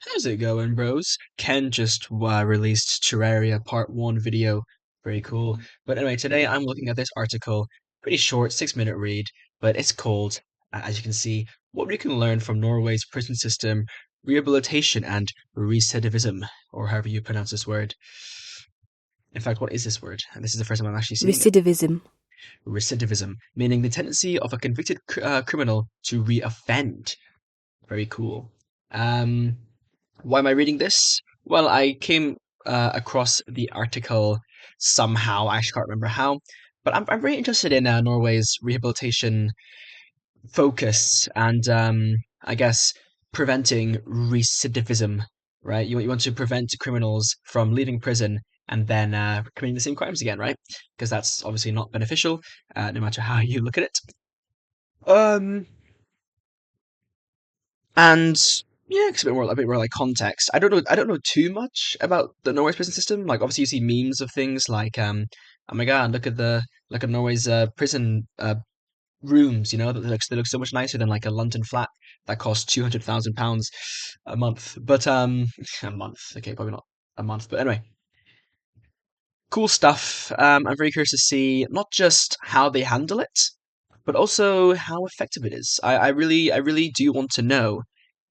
How's it going, bros? Ken just released Terraria Part 1 video. Very cool. But anyway, today I'm looking at this article. Pretty short, 6-minute read, but it's called, as you can see, What We Can Learn from Norway's Prison System, Rehabilitation and Recidivism, or however you pronounce this word. In fact, what is this word? And this is the first time I'm actually seeing it. Recidivism. Recidivism, meaning the tendency of a convicted criminal to re-offend. Very cool. Why am I reading this? Well, I came across the article somehow. I actually can't remember how, but I'm very interested in Norway's rehabilitation focus and I guess preventing recidivism. Right? You want to prevent criminals from leaving prison and then committing the same crimes again, right? Because that's obviously not beneficial, no matter how you look at it. Um, And yeah, it's a bit more like context. I don't know too much about the Norway's prison system. Like obviously you see memes of things like oh my god, look at Norway's prison rooms, they look so much nicer than like a London flat that costs £200,000 a month. But a month, okay, probably not a month, but anyway, cool stuff. I'm very curious to see not just how they handle it, but also how effective it is. I really do want to know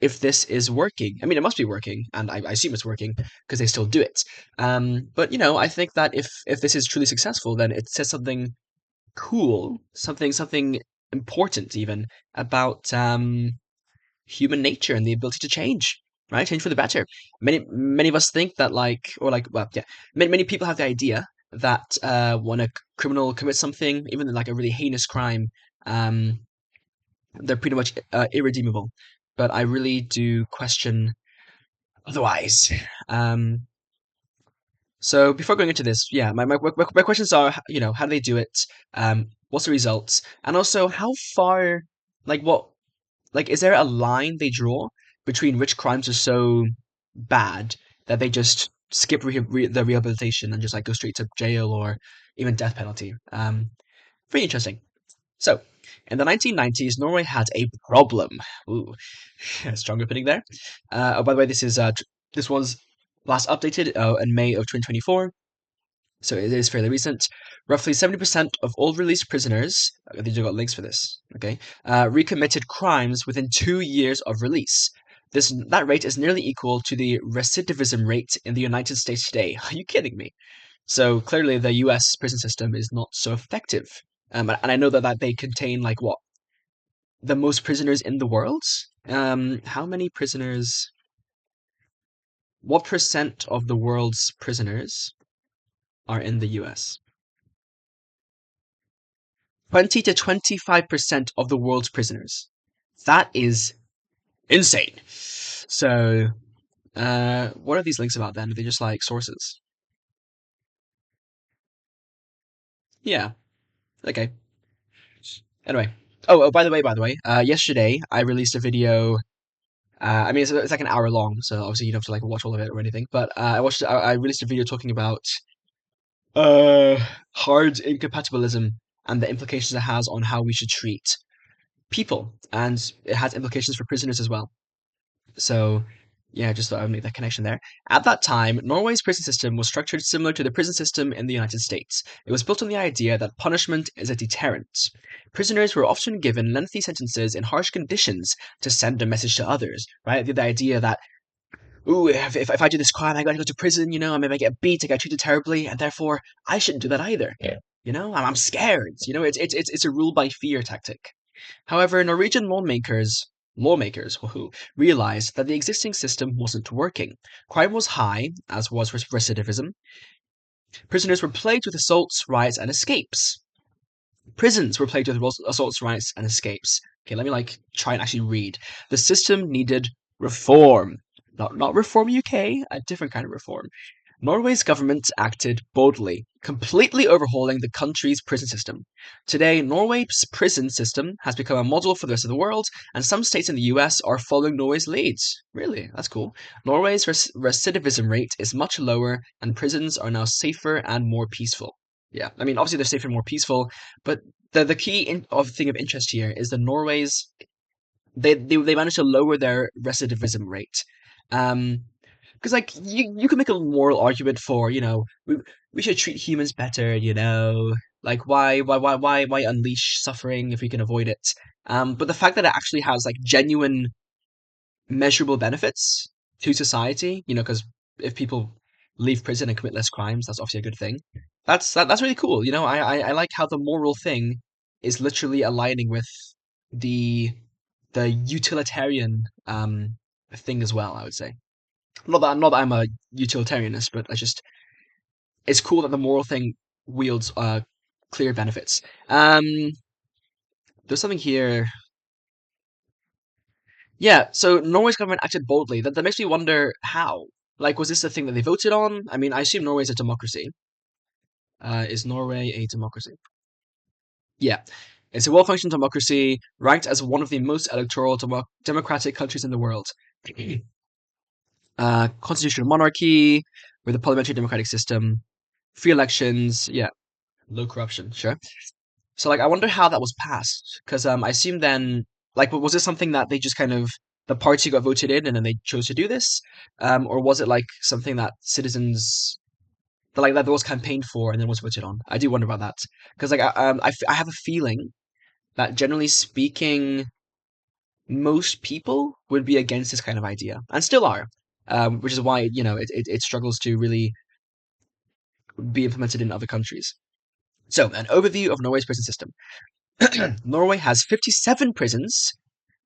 if this is working. I mean, it must be working, and I assume it's working because they still do it. But I think that if this is truly successful, then it says something cool, something important even about human nature and the ability to change. Right, change for the better. Many of us think that many people have the idea that when a criminal commits something, even like a really heinous crime, um, they're pretty much irredeemable. But I really do question otherwise. Um, so before going into this, yeah, my questions are, how do they do it? What's the results? And also, how far, what, is there a line they draw between which crimes are so bad that they just skip the rehabilitation and just like go straight to jail or even death penalty? Very interesting. So, in the 1990s, Norway had a problem. Ooh, strong opening there. Oh, by the way, this was last updated in May of 2024, so it is fairly recent. Roughly 70% of all released prisoners, these have got links for this, okay, recommitted crimes within 2 years of release. That rate is nearly equal to the recidivism rate in the United States today. Are you kidding me? So clearly, the U.S. prison system is not so effective. And I know that they contain the most prisoners in the world. How many prisoners? What percent of the world's prisoners are in the U.S.? 20 to 25% of the world's prisoners. That is insane. So, what are these links about then? Are they just like sources? Yeah. Okay. Anyway. Oh, by the way, yesterday I released a video. I mean, it's like an hour long, so obviously you don't have to like watch all of it or anything. But I released a video talking about uh hard incompatibilism and the implications it has on how we should treat people, and it has implications for prisoners as well. So, yeah, just thought I would make that connection there. At that time, Norway's prison system was structured similar to the prison system in the United States. It was built on the idea that punishment is a deterrent. Prisoners were often given lengthy sentences in harsh conditions to send a message to others, right? The idea that, ooh, if I do this crime, I gotta go to prison, I maybe get beat, I get treated terribly, and therefore I shouldn't do that either. Yeah. I'm scared. It's a rule by fear tactic. However, Norwegian lawmakers woohoo, realized that the existing system wasn't working. Crime was high, as was recidivism. Prisoners were plagued with assaults, riots, and escapes. Prisons were plagued with assaults, riots, and escapes. Okay, let me try and actually read. The system needed reform. Not reform UK, a different kind of reform. Norway's government acted boldly, completely overhauling the country's prison system. Today, Norway's prison system has become a model for the rest of the world, and some states in the US are following Norway's leads. Really? That's cool. Norway's recidivism rate is much lower, and prisons are now safer and more peaceful. Yeah, I mean, obviously they're safer and more peaceful, but the key thing of interest here is that Norway's they managed to lower their recidivism rate. Um, because like you can make a moral argument for we should treat humans better. Like why unleash suffering if we can avoid it? But the fact that it actually has like genuine measurable benefits to society, because if people leave prison and commit less crimes, that's obviously a good thing. That's really cool. I like how the moral thing is literally aligning with the the utilitarian thing as well. I would say not that I'm a utilitarianist, but it's cool that the moral thing wields clear benefits. There's something here. Yeah, so Norway's government acted boldly. That makes me wonder how. Like, was this a thing that they voted on? I mean, I assume Norway's a democracy. Is Norway a democracy? Yeah. It's a well-functioning democracy, ranked as one of the most electoral democratic countries in the world. Constitutional monarchy with a parliamentary democratic system, free elections, yeah, low corruption, sure. So, like, I wonder how that was passed, because I assume then, like, was this something that they just kind of the party got voted in and then they chose to do this, or was it like something that citizens that was campaigned for and then was voted on? I do wonder about that because I have a feeling that generally speaking, most people would be against this kind of idea and still are, which is why it struggles to really be implemented in other countries. So, an overview of Norway's prison system. Norway has 57 prisons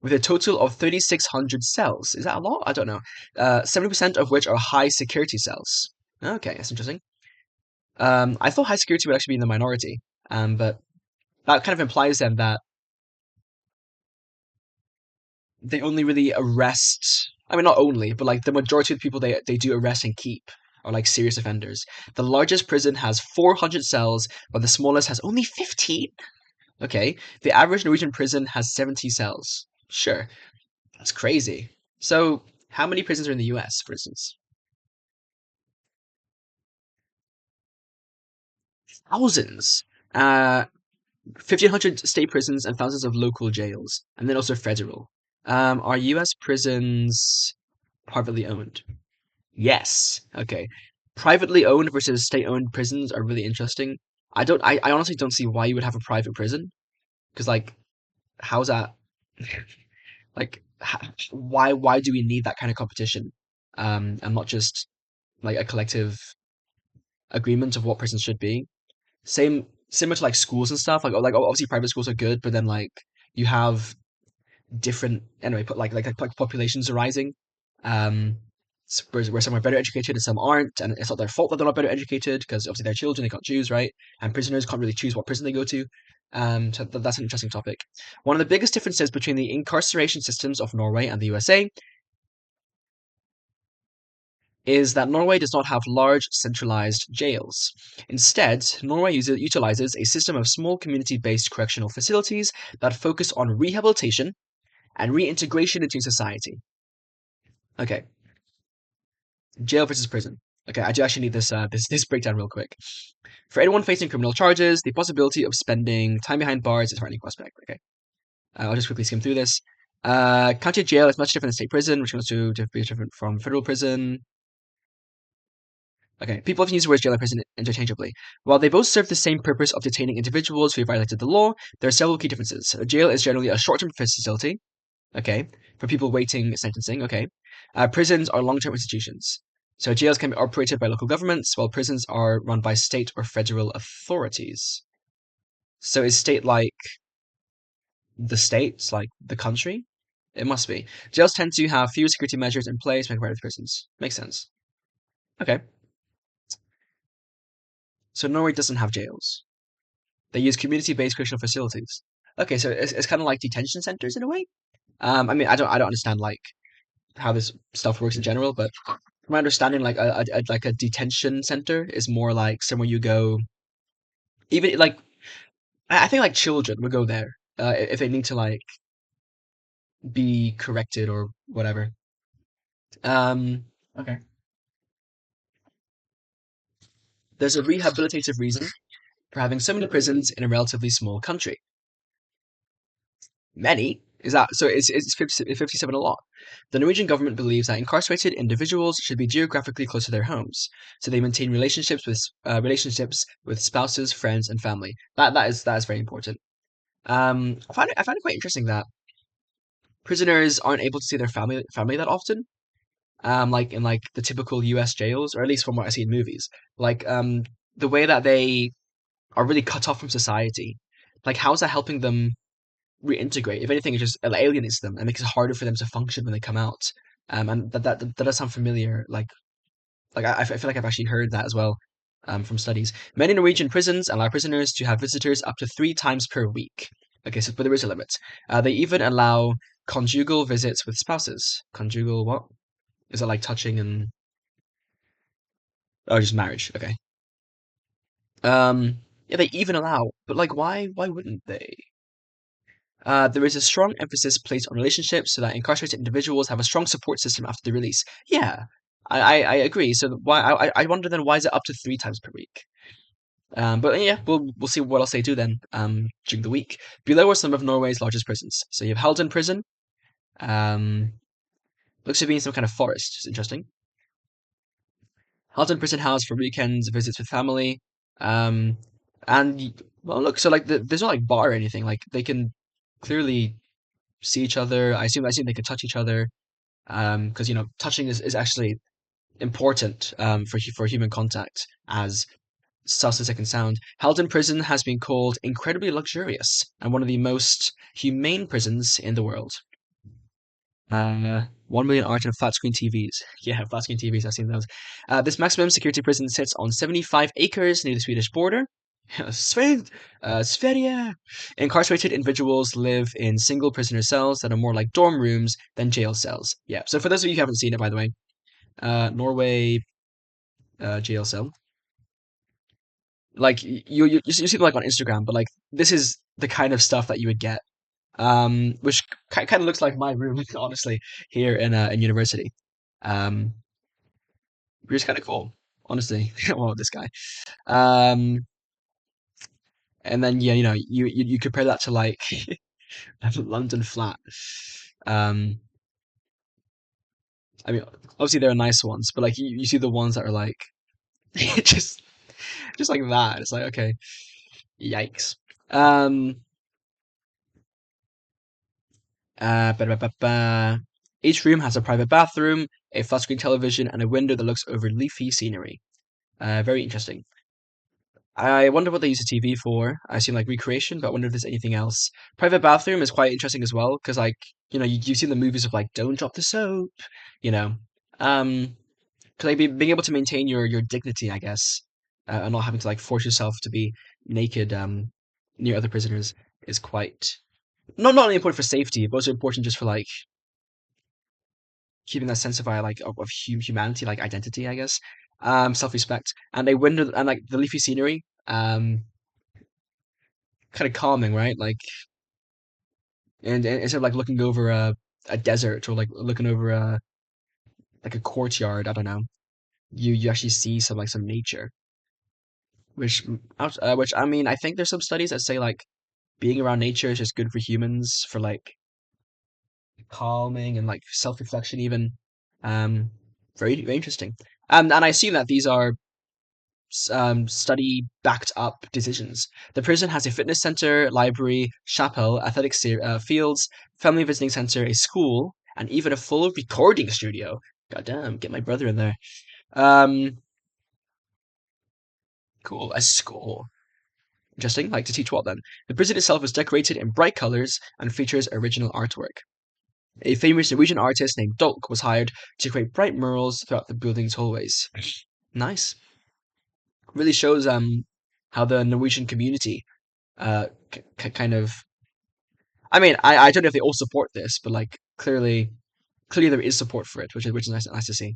with a total of 3,600 cells. Is that a lot? I don't know. 70% of which are high security cells. Okay, that's interesting. I thought high security would actually be in the minority, but that kind of implies then that they only really arrest. I mean, not only, but like the majority of the people they do arrest and keep are like serious offenders. The largest prison has 400 cells, while the smallest has only 15. Okay, the average Norwegian prison has 70 cells. Sure, that's crazy. So, how many prisons are in the US, for instance? Thousands. 1,500 state prisons and thousands of local jails, and then also federal. Are US prisons privately owned? Yes. Okay. Privately owned versus state-owned prisons are really interesting. I honestly don't see why you would have a private prison because like how's that like why do we need that kind of competition and not just like a collective agreement of what prisons should be. Similar to like schools and stuff. Like obviously private schools are good, but then like you have different anyway. Put like populations are rising, um, where some are better educated and some aren't, and it's not their fault that they're not better educated because obviously they're children, they can't choose, right? And prisoners can't really choose what prison they go to. So that's an interesting topic. One of the biggest differences between the incarceration systems of Norway and the USA is that Norway does not have large centralized jails. Instead, Norway utilizes a system of small community based correctional facilities that focus on rehabilitation and reintegration into society. Okay, jail versus prison. Okay, I do actually need this breakdown real quick. For anyone facing criminal charges, the possibility of spending time behind bars is a frightening prospect. Okay, I'll just quickly skim through this. County jail is much different than state prison, which goes to be different from federal prison. Okay, people often use the words jail and prison interchangeably. While they both serve the same purpose of detaining individuals who have violated the law, there are several key differences. A jail is generally a short-term facility, okay, for people waiting sentencing, okay. Prisons are long-term institutions. So jails can be operated by local governments, while prisons are run by state or federal authorities. So is state like the states, like the country? It must be. Jails tend to have fewer security measures in place compared with prisons. Makes sense. Okay. So Norway doesn't have jails. They use community-based correctional facilities. Okay, so it's kind of like detention centers in a way. I mean, I don't understand like how this stuff works in general, but from my understanding, like like a detention center is more like somewhere you go. Even like I think like children would go there if they need to like be corrected or whatever. Okay. There's a rehabilitative reason for having so many prisons in a relatively small country. Many. Is that so? It's 57 a lot. The Norwegian government believes that incarcerated individuals should be geographically close to their homes, so they maintain relationships with spouses, friends, and family. That is very important. I find it quite interesting that prisoners aren't able to see their family that often. Like in like the typical U.S. jails, or at least from what I see in movies. Like the way that they are really cut off from society. Like how's that helping them reintegrate? If anything, it just alienates them and makes it harder for them to function when they come out. And that does sound familiar. I feel like I've actually heard that as well. From studies, many Norwegian prisons allow prisoners to have visitors up to 3 times per week. Okay, so but there is a limit. They even allow conjugal visits with spouses. Conjugal what? Is it like touching and oh, just marriage? Okay. Yeah, they even allow, but like, why wouldn't they? There is a strong emphasis placed on relationships so that incarcerated individuals have a strong support system after the release. Yeah, I agree. So why I wonder then why is it up to 3 times per week? But yeah, we'll see what else they do then during the week. Below are some of Norway's largest prisons. So you have Halden Prison. Um, looks to be in some kind of forest. It's interesting. Halton Prison House for weekends, visits with family. Um, well, look, so like there's not like bar or anything. Like they can clearly see each other. I assume they can touch each other. Because touching is actually important for human contact as sus as it can sound. Halton Prison has been called incredibly luxurious and one of the most humane prisons in the world. 1 million art and flat screen TVs. Yeah, flat screen TVs. I've seen those. This maximum security prison sits on 75 acres near the Swedish border. Sverige. Incarcerated individuals live in single prisoner cells that are more like dorm rooms than jail cells. Yeah. So for those of you who haven't seen it, by the way, Norway jail cell. Like you see them like on Instagram, but like this is the kind of stuff that you would get which kind of looks like my room, honestly, here in university. Um, which is kind of cool, honestly. Well, this guy. Um, and then yeah, you compare that to like London flat. Um, I mean, obviously there are nice ones, but like you see the ones that are like just just like that. It's like okay, yikes. Um, Each room has a private bathroom, a flat screen television, and a window that looks over leafy scenery. Very interesting. I wonder what they use the TV for. I assume like recreation, but I wonder if there's anything else. Private bathroom is quite interesting as well because like you see the movies of like don't drop the soap, you know, because like being able to maintain your dignity, I guess, and not having to like force yourself to be naked near other prisoners is quite not only important for safety, but also important just for like keeping that sense of of humanity, like identity, I guess, self respect, and they window and like the leafy scenery, kind of calming, right? Like, and instead of like looking over a desert or like looking over a like a courtyard, I don't know, you actually see some nature, which I mean, I think there's some studies that say like being around nature is just good for humans for like calming and like self reflection even. Um, very interesting. And I assume that these are study backed up decisions. The prison has a fitness center, library, chapel, fields, family visiting center, a school, and even a full recording studio. God damn, get my brother in there. Um, cool. A school. Interesting. Like to teach what then? The prison itself is decorated in bright colors and features original artwork. A famous Norwegian artist named Dolk was hired to create bright murals throughout the building's hallways. Nice. Really shows how the Norwegian community kind of. I mean, I don't know if they all support this, but like clearly there is support for it, which is nice to see.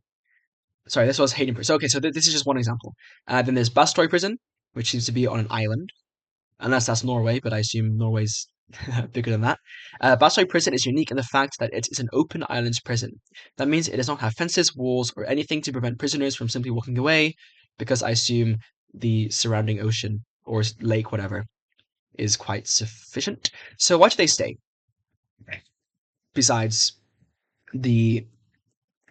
Sorry, this was Hayden Prison. So, okay, so this is just one example. Then there's Bastoy Prison, which seems to be on an island, unless that's Norway, but I assume Norway's bigger than that. Bastoy Prison is unique in the fact that it is an open island prison. That means it does not have fences, walls, or anything to prevent prisoners from simply walking away, because I assume the surrounding ocean or lake, whatever, is quite sufficient. So why do they stay? besides the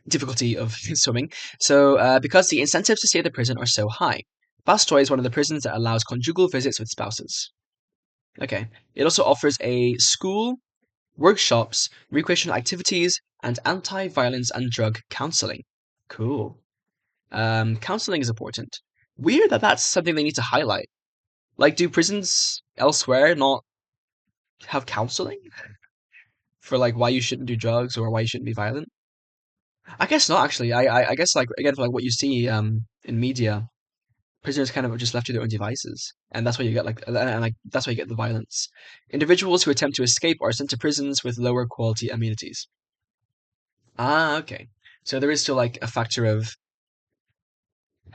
difficulty of swimming. So, because the incentives to stay at the prison are so high. Bastoy is one of the prisons that allows conjugal visits with spouses. Okay. It also offers a school, workshops, recreational activities, and anti-violence and drug counseling. Cool. Counseling is important. Weird that that's something they need to highlight. Like, do prisons elsewhere not have counseling for like why you shouldn't do drugs or why you shouldn't be violent? I guess not actually. I guess like again for like what you see in media, prisoners kind of are just left to their own devices, and that's why you get like and like that's why you get the violence. Individuals who attempt to escape are sent to prisons with lower quality amenities. Ah, okay. So there is still like a factor of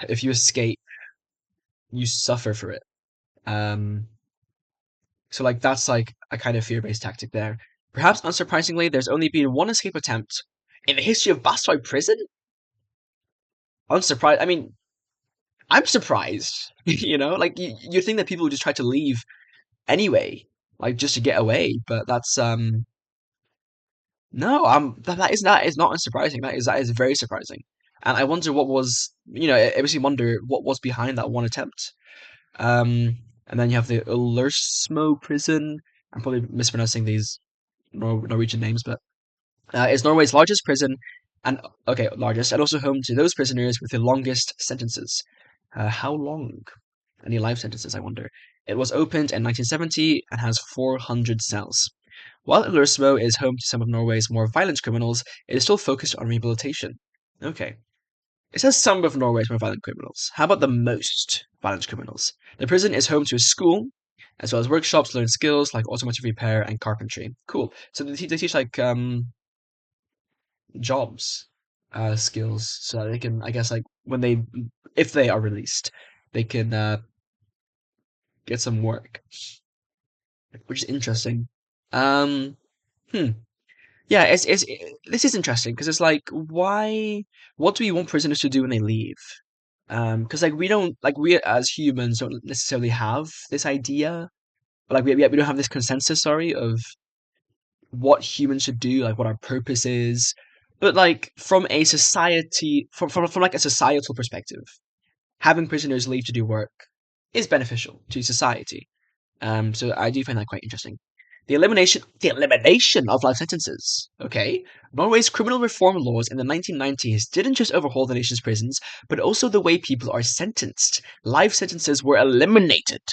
if you escape, you suffer for it. Um, so like that's like a kind of fear-based tactic there. Perhaps unsurprisingly, there's only been one escape attempt in the history of Bastoy Prison. Unsurprised. I mean, I'm surprised. Like you think that people would just try to leave anyway, like just to get away, but that's no, that is not unsurprising. That is very surprising, and I wonder what was it makes me wonder what was behind that one attempt. And then you have the Ulersmo prison. I'm probably mispronouncing these Norwegian names, but it's Norway's largest prison, and okay, largest, and also home to those prisoners with the longest sentences. How long? Any life sentences, I wonder. It was opened in 1970 and has 400 cells. While Ulersmo is home to some of Norway's more violent criminals, it is still focused on rehabilitation. Okay. It says some of Norway's more violent criminals. How about the most violent criminals? The prison is home to a school, as well as workshops to learn skills like automotive repair and carpentry. Cool. So they teach like jobs, skills, so they can, I guess, like if they are released, they can get some work, which is interesting. Um, hmm. Yeah, this is interesting because it's like, why? What do we want prisoners to do when they leave? Because like we as humans don't necessarily have this idea, but like we don't have this consensus, sorry, of what humans should do, like what our purpose is. But like from a society, from like a societal perspective, having prisoners leave to do work is beneficial to society. So I do find that quite interesting. The elimination of life sentences. Okay, Norway's criminal reform laws in the 1990s didn't just overhaul the nation's prisons, but also the way people are sentenced. Life sentences were eliminated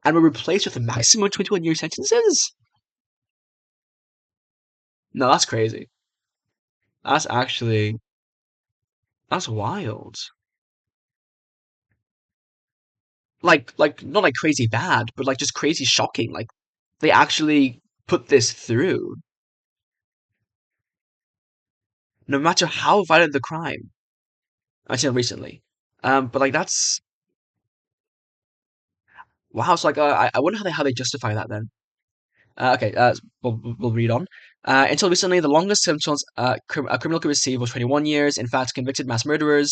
and were replaced with maximum 21-year sentences. No, that's crazy. That's actually that's wild. Like not like crazy bad, but like just crazy shocking. Like they actually put this through, no matter how violent the crime. Until recently. But like that's wow. So like I wonder how they justify that then. Okay, we'll read on. Until recently, the longest sentence a criminal could receive was 21 years. In fact, convicted mass murderer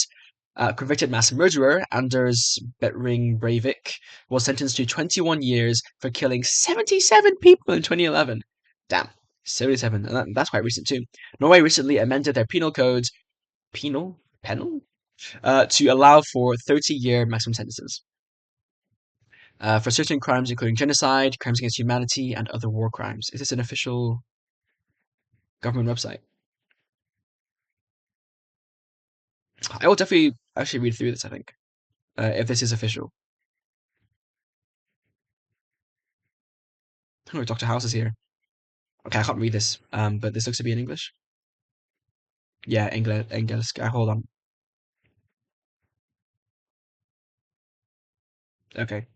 Anders Bettring Breivik was sentenced to 21 years for killing 77 people in 2011. Damn, 77, and that's quite recent too. Norway recently amended their penal codes, penal, to allow for 30-year maximum sentences for certain crimes, including genocide, crimes against humanity, and other war crimes. Is this an official government website? I will definitely actually read through this, I think, if this is official. Oh, Dr. House is here. Okay, I can't read this, but this looks to be in English. Yeah, English. Hold on. Okay.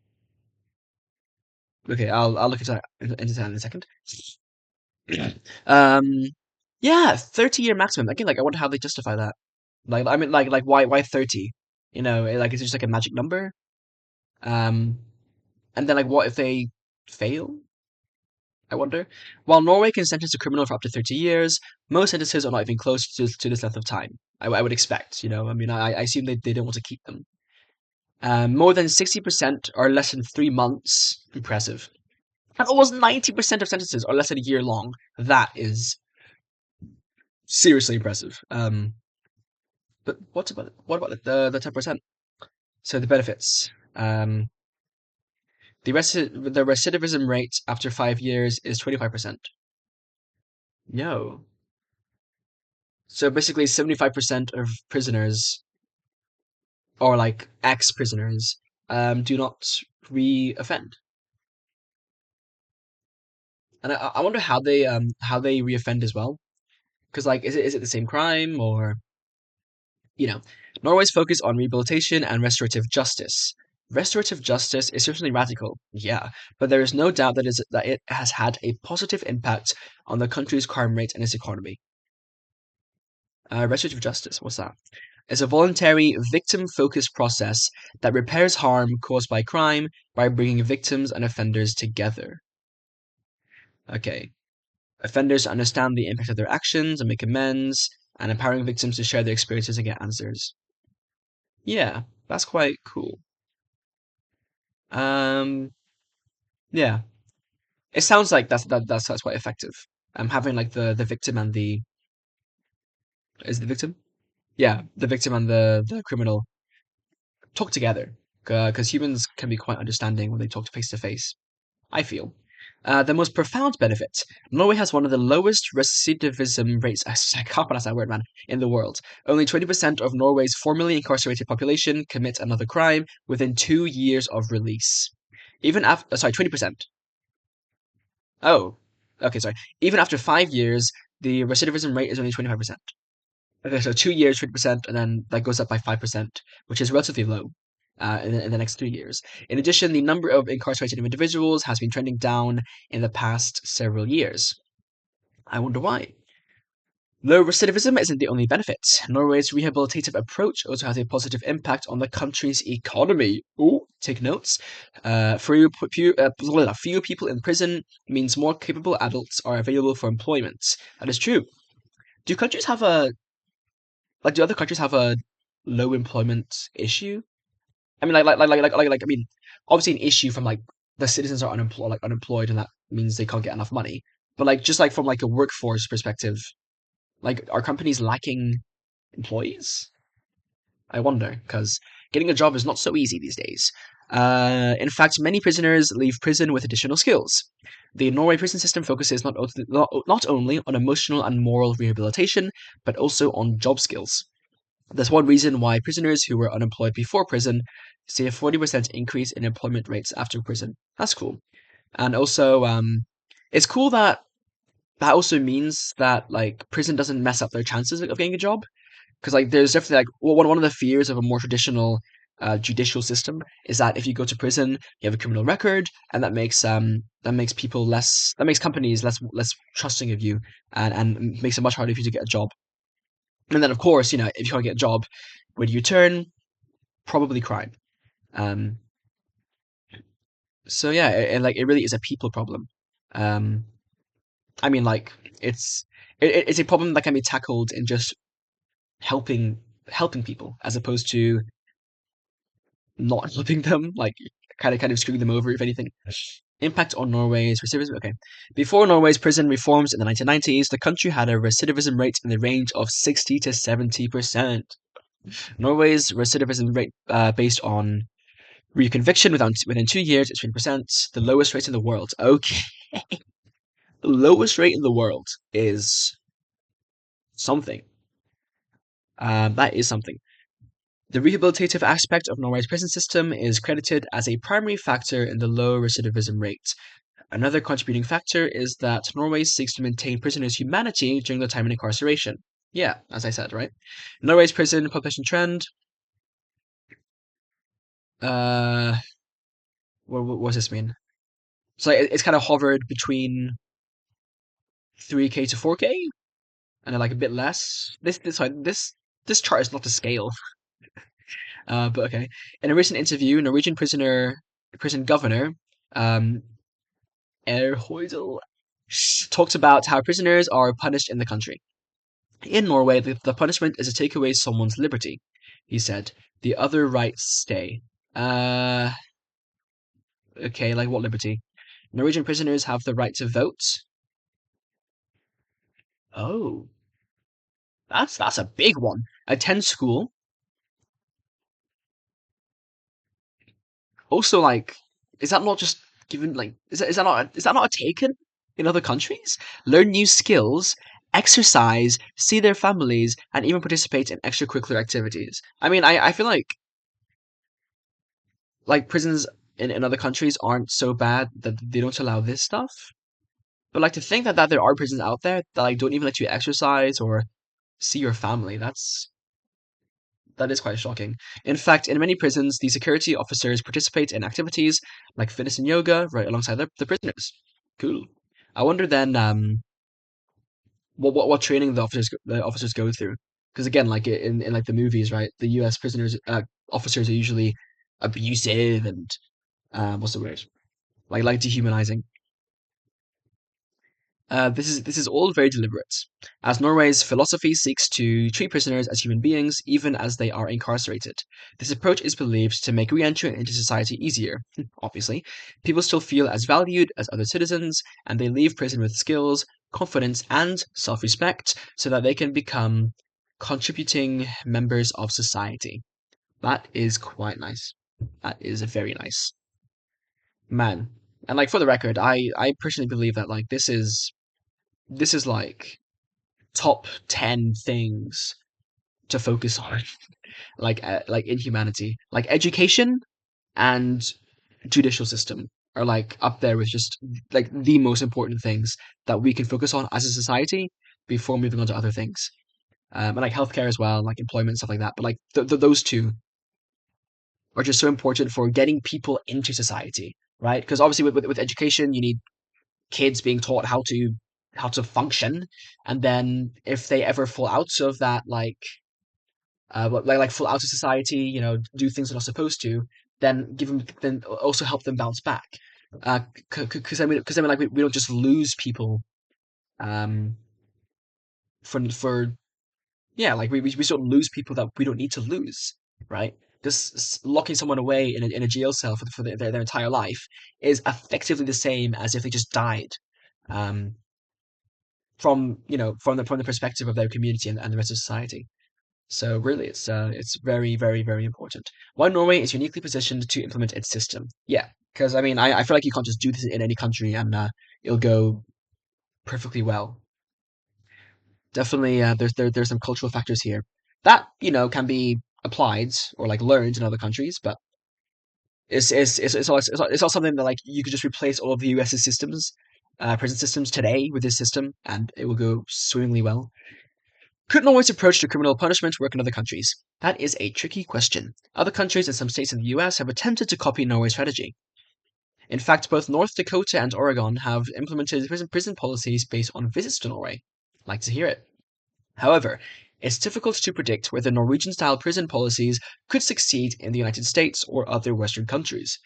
Okay, I'll look into that in a second. Um, yeah, 30-year maximum. Again, like I wonder how they justify that. Like I mean, like why 30? Like is it just like a magic number? Um, and then like what if they fail? I wonder. While Norway can sentence a criminal for up to 30 years, most sentences are not even close to this length of time. I would expect. I mean, I assume they don't want to keep them. More than 60% are less than 3 months. Impressive. And almost 90% of sentences are less than a year long. That is Seriously impressive. But what about the 10%? So the benefits. The recidivism rate after 5 years is 25%. Yo. So basically 75% of prisoners or like ex-prisoners do not re-offend. And I wonder how they re-offend as well. Because like is it the same crime or you know, Norway's focus on rehabilitation and restorative justice. Restorative justice is certainly radical, yeah, but there is no doubt that it has had a positive impact on the country's crime rate and its economy. Restorative justice, what's that? It's a voluntary, victim-focused process that repairs harm caused by crime by bringing victims and offenders together. Okay. Offenders understand the impact of their actions and make amends, and empowering victims to share their experiences and get answers. Yeah, that's quite cool. Um, yeah, it sounds like that's quite effective. Having like the victim and the is the victim? Yeah, the victim and the criminal talk together because humans can be quite understanding when they talk face to face. I feel. The most profound benefit. Norway has one of the lowest recidivism rates, I can't pronounce that word, man, in the world. Only 20% of Norway's formerly incarcerated population commit another crime within 2 years of release. Even after, sorry, 20%. Oh, okay, sorry. Even after 5 years, the recidivism rate is only 25%. Okay, so 2 years, 20%, and then that goes up by 5%, which is relatively low in the next 3 years. In addition, the number of incarcerated individuals has been trending down in the past several years. I wonder why. Low recidivism isn't the only benefit. Norway's rehabilitative approach also has a positive impact on the country's economy. Ooh, take notes. Fewer people in prison means more capable adults are available for employment. That is true. Do countries have a do other countries have a low employment issue? I mean, I mean, obviously an issue from like the citizens are unemployed, and that means they can't get enough money. But like just like from like a workforce perspective, like are companies lacking employees? I wonder because getting a job is not so easy these days. In fact, many prisoners leave prison with additional skills. The Norway prison system focuses not only on emotional and moral rehabilitation, but also on job skills. That's one reason why prisoners who were unemployed before prison see a 40% increase in employment rates after prison. That's cool. And also, it's cool that that also means that like prison doesn't mess up their chances of getting a job. Because like there's definitely like one of the fears of a more traditional judicial system is that if you go to prison, you have a criminal record, and that makes people less that makes companies less trusting of you, and makes it much harder for you to get a job. And then, of course, if you can't get a job, where do you turn? Probably crime. Um, so yeah, like it really is a people problem. Um, I mean, like it's it's a problem that can be tackled in just helping helping people as opposed to not helping them, like kind of screwing them over, if anything. Impact on Norway's recidivism. Okay, before Norway's prison reforms in the 1990s, the country had a recidivism rate in the range of 60 to 70%. Norway's recidivism rate, based on reconviction within 2 years, is 20%, the lowest rate in the world. Okay, the lowest rate in the world is something. That is something. The rehabilitative aspect of Norway's prison system is credited as a primary factor in the low recidivism rate. Another contributing factor is that Norway seeks to maintain prisoners' humanity during their time in incarceration. Yeah, as I said, right? Norway's prison population trend. Uh, what does this mean? So it's kind of hovered between 3K to 4K, and then like a bit less. This chart is not to scale. But okay. In a recent interview, Norwegian prison governor, um, Erhoidel, talked about how prisoners are punished in the country. In Norway, the punishment is to take away someone's liberty. He said, "The other rights stay." Uh, okay, like what liberty? Norwegian prisoners have the right to vote. Oh. That's a big one. Attend school. Also, like, is that not just given? Like, is that not a taken in other countries? Learn new skills, exercise, see their families, and even participate in extracurricular activities. I mean, I feel like prisons in other countries aren't so bad that they don't allow this stuff. But like to think that there are prisons out there that like don't even let you exercise or see your family. That is quite shocking. In fact, in many prisons, the security officers participate in activities like fitness and yoga right alongside the prisoners. Cool. I wonder then what training the officers go through. Because again, like in like the movies, right, the U.S. prisoners officers are usually abusive and what's the word, like dehumanizing. This is all very deliberate, as Norway's philosophy seeks to treat prisoners as human beings even as they are incarcerated. This approach is believed to make re-entry into society easier. Obviously, people still feel as valued as other citizens, and they leave prison with skills, confidence, and self-respect, so that they can become contributing members of society. That is quite nice. That is very nice, man. And like for the record, I personally believe that like this is like top 10 things to focus on like in humanity, like education and judicial system are like up there with just like the most important things that we can focus on as a society before moving on to other things, and like healthcare as well, like employment, stuff like that. But like those two are just so important for getting people into society, right? Because obviously with education you need kids being taught how to function, and then if they ever fall out of that like fall out of society, you know, do things they're not supposed to, then give them then also help them bounce back. Because I mean like we don't just lose people um for yeah, like we just don't lose people that we don't need to lose, right? Just locking someone away in a jail cell for their entire life is effectively the same as if they just died. Um, from from the perspective of their community and the rest of society. So really, it's very very very important. Why Norway is uniquely positioned to implement its system? Yeah, because I mean I feel like you can't just do this in any country and it'll go perfectly well. Definitely, there's some cultural factors here that can be applied or like learned in other countries, but it's not something that like you could just replace all of the US's systems, prison systems today with this system, and it will go swimmingly well. Could Norway's approach to criminal punishment work in other countries? That is a tricky question. Other countries and some states in the US have attempted to copy Norway's strategy. In fact, both North Dakota and Oregon have implemented prison policies based on visits to Norway. Like to hear it. However, it's difficult to predict whether Norwegian style prison policies could succeed in the United States or other Western countries.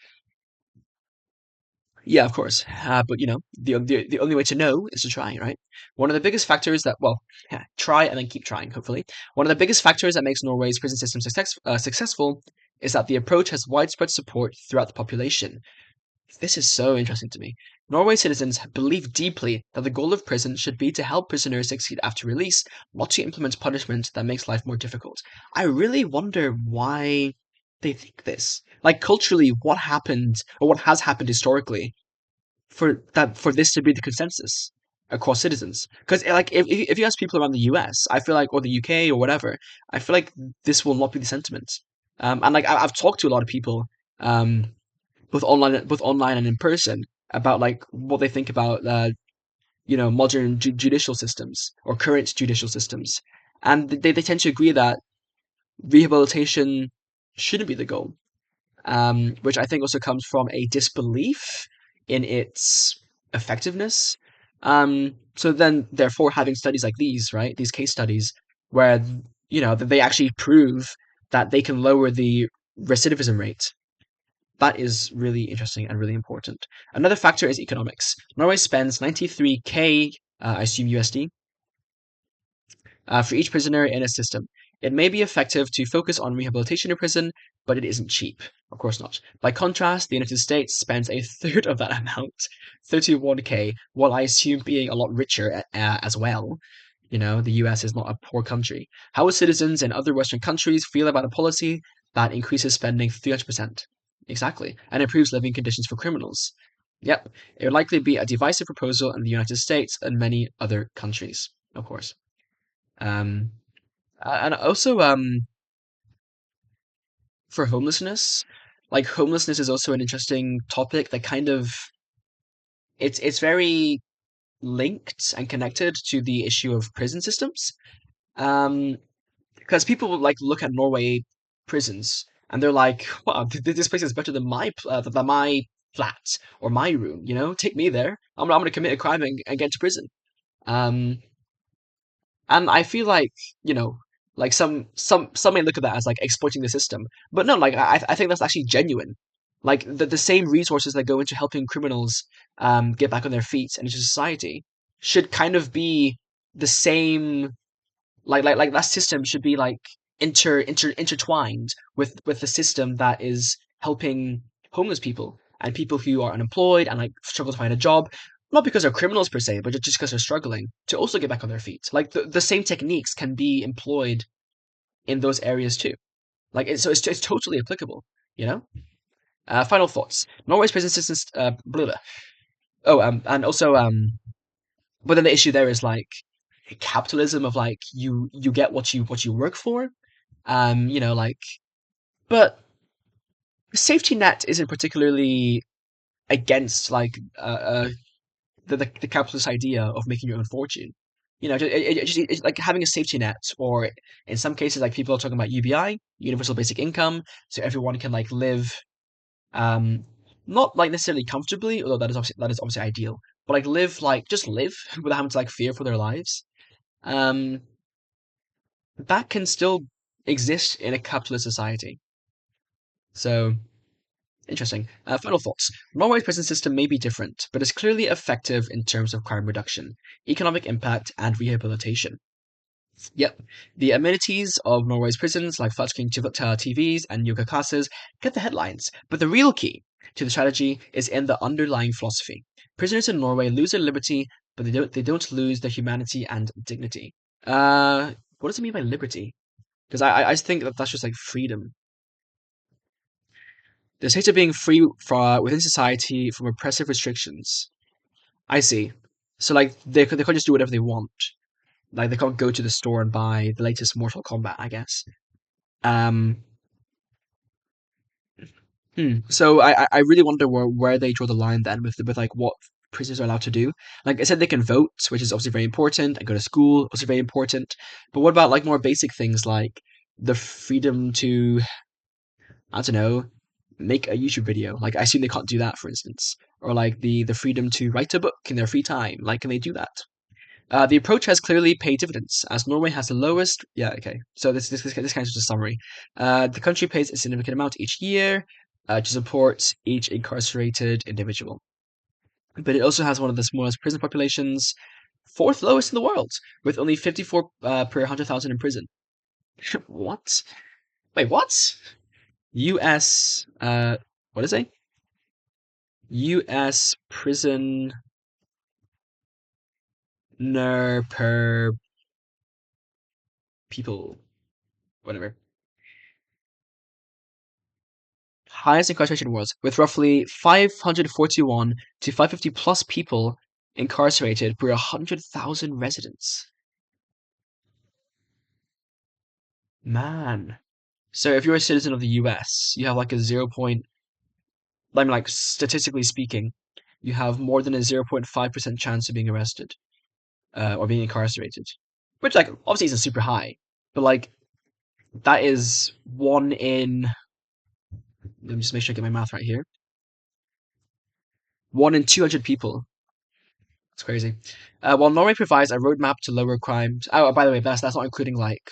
Yeah, of course. But the only way to know is to try, right? One of the biggest factors that, well, yeah, try and then keep trying, hopefully. One of the biggest factors that makes Norway's prison system successful is that the approach has widespread support throughout the population. This is so interesting to me. Norway citizens believe deeply that the goal of prison should be to help prisoners succeed after release, not to implement punishment that makes life more difficult. I really wonder why they think this. Like culturally, what happened or what has happened historically for this to be the consensus across citizens. Because like if you ask people around the US, I feel like or the UK or whatever, I feel like this will not be the sentiment. And like I've talked to a lot of people, um, both online and in person, about like what they think about modern judicial systems or current judicial systems, and they tend to agree that rehabilitation shouldn't be the goal, which I think also comes from a disbelief in its effectiveness. So then, therefore, having studies like these, right, these case studies, where that they actually prove that they can lower the recidivism rate. That is really interesting and really important. Another factor is economics. Norway spends 93K, I assume USD, for each prisoner in a system. It may be effective to focus on rehabilitation in prison, but it isn't cheap. Of course not. By contrast, the United States spends a third of that amount, 31K, while I assume being a lot richer as well. The US is not a poor country. How would citizens in other Western countries feel about a policy that increases spending 300%? Exactly, and improves living conditions for criminals. Yep, it would likely be a divisive proposal in the United States and many other countries, of course. Um, and also, for homelessness, like homelessness is also an interesting topic that kind of it's very linked and connected to the issue of prison systems. Um, because people like look at Norway prisons and they're like, "Wow, this place is better than my flat or my room. Take me there. I'm gonna commit a crime and get to prison." Um, and I feel like you know, like some may look at that as like exploiting the system, but no, like I think that's actually genuine. Like the same resources that go into helping criminals get back on their feet and into society should kind of be the same like that system should be like intertwined with the system that is helping homeless people and people who are unemployed and like struggle to find a job, not because they're criminals per se, but just because they're struggling to also get back on their feet. Like the same techniques can be employed in those areas too. Like it's totally applicable. You know. Final thoughts. Norway's prison systems. Blah, blah. Oh, and also but then the issue there is like capitalism of like you get what you work for. Like, but safety net isn't particularly against like the capitalist idea of making your own fortune. It's like having a safety net, or in some cases, like people are talking about UBI, universal basic income, so everyone can like live, um, not like necessarily comfortably, although that is obviously ideal, but like live like just live without having to like fear for their lives. Um, that can still exist in a capitalist society. So interesting. Final thoughts. Norway's prison system may be different, but is clearly effective in terms of crime reduction, economic impact, and rehabilitation. Yep. The amenities of Norway's prisons, like flat screen TVs and yoga classes, get the headlines, but the real key to the strategy is in the underlying philosophy. Prisoners in Norway lose their liberty, but they don't lose their humanity and dignity. What does it mean by liberty? Because I think that that's just like freedom. The state of being free within society from oppressive restrictions. I see. So like they can't just do whatever they want. Like they can't go to the store and buy the latest Mortal Kombat, I guess. Um, So I really wonder where they draw the line then with like what prisoners are allowed to do. Like I said, they can vote, which is obviously very important, and go to school, also very important. But what about like more basic things like the freedom to, I don't know, make a YouTube video? Like I assume they can't do that, for instance, or like the freedom to write a book in their free time. Like, can they do that? The approach has clearly paid dividends, as Norway has the lowest. Yeah, okay. So this kind of just a summary. The country pays a significant amount each year to support each incarcerated individual, but it also has one of the smallest prison populations, fourth lowest in the world, with only 54 per 100,000 in prison. What? Wait, what? U.S. What is it? U.S. prisoner per people, whatever. Highest incarceration was, with roughly 541 to 550 plus people incarcerated per 100,000 residents. Man. So if you're a citizen of the US, you have like a 0. I mean, like statistically speaking, you have more than a 0.5% chance of being arrested or being incarcerated, which like obviously isn't super high, but like that is one in. Let me just make sure I get my math right here. 1 in 200 people. It's crazy. While Norway provides a roadmap to lower crime. Oh, by the way, that's not including like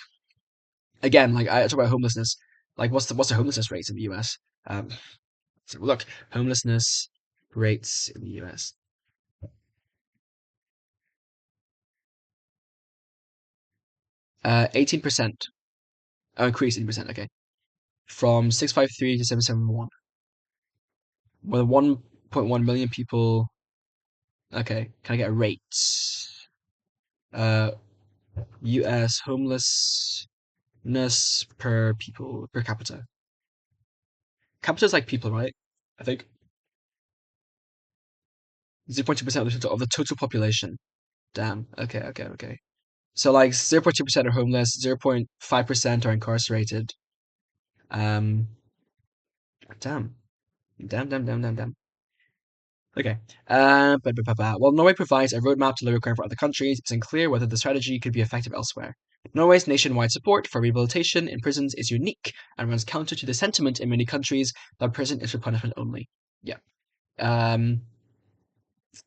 again, like I talk about homelessness. Like, what's the homelessness rates in the U.S.? So look, homelessness rates in the U.S. 18%. Oh, increased 18%. Okay, from 653 to 771. With 1.1 million people. Okay, can I get a rate? Uh, U.S. homelessness per capita. Capita is like people, right? I think 0.2% of the total population. Damn. Okay, okay, okay. So like 0.2% are homeless, 0.5% are incarcerated. Um, damn, damn. Okay. While Norway provides a roadmap to lower crime for other countries, it's unclear whether the strategy could be effective elsewhere. Norway's nationwide support for rehabilitation in prisons is unique and runs counter to the sentiment in many countries that prison is for punishment only. Yeah. Um,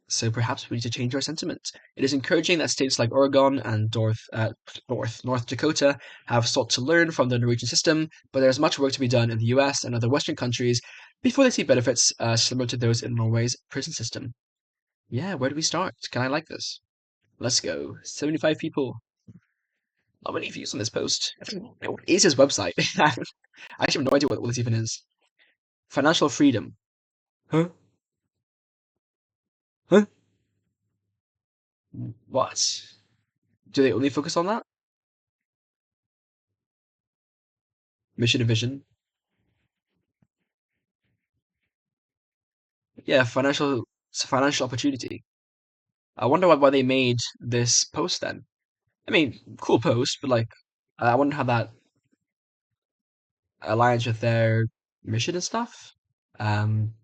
So perhaps we need to change our sentiment. It is encouraging that states like Oregon and North Dakota have sought to learn from the Norwegian system, but there is much work to be done in the US and other Western countries before they see benefits similar to those in Norway's prison system. Yeah, where do we start? Can I like this? Let's go. 75 people. Not many views on this post. What is his website? I actually have no idea what this even is. Financial freedom. Huh? Huh? What? Do they only focus on that? Mission and vision. Yeah, it's a financial opportunity. I wonder why they made this post then. I mean, cool post, but like, I wonder how that aligns with their mission and stuff. Um,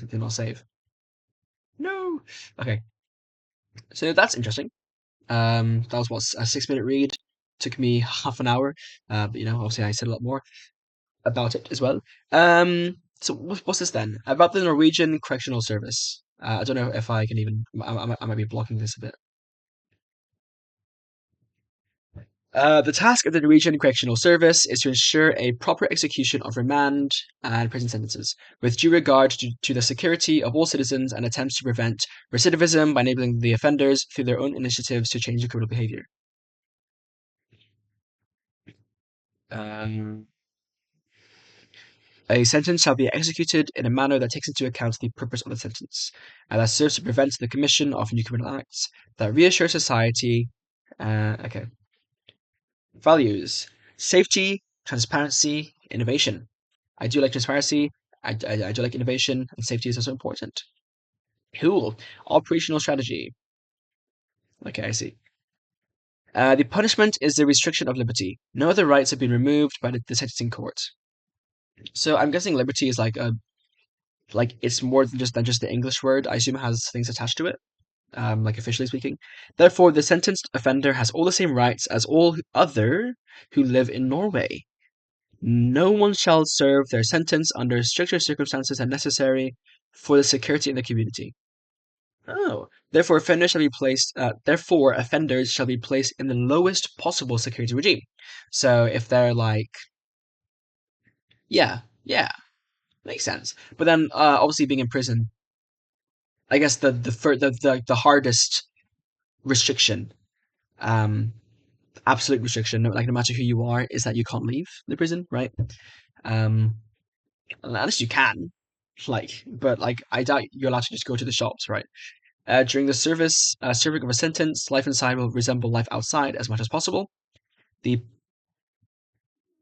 did not save. No. Okay, so that's interesting. That was what a 6 minute read. Took me half an hour. But obviously I said a lot more about it as well. So what's this then? About the Norwegian Correctional Service. I don't know if I can even. I might be blocking this a bit. The task of the Norwegian Correctional Service is to ensure a proper execution of remand and prison sentences, with due regard to the security of all citizens and attempts to prevent recidivism by enabling the offenders through their own initiatives to change their criminal behavior. Um, a sentence shall be executed in a manner that takes into account the purpose of the sentence, and that serves to prevent the commission of new criminal acts, that reassure society. Okay. Values: safety, transparency, innovation. I do like transparency. I do like innovation, and safety is also important. Cool. Operational strategy. Okay, I see. The punishment is the restriction of liberty. No other rights have been removed by the sentencing court. So I'm guessing liberty is like it's more than just the English word. I assume it has things attached to it. Like officially speaking. Therefore, the sentenced offender has all the same rights as all other who live in Norway. No one shall serve their sentence under stricter circumstances than necessary for the security of the community. Oh, therefore, offenders shall be placed in the lowest possible security regime. So if they're like, yeah, yeah, makes sense. But then, obviously, being in prison, I guess the hardest restriction, um, absolute restriction, like no matter who you are, is that you can't leave the prison, right? Um, unless you can, but I doubt you're allowed to just go to the shops, right? During the serving of a sentence, life inside will resemble life outside as much as possible. The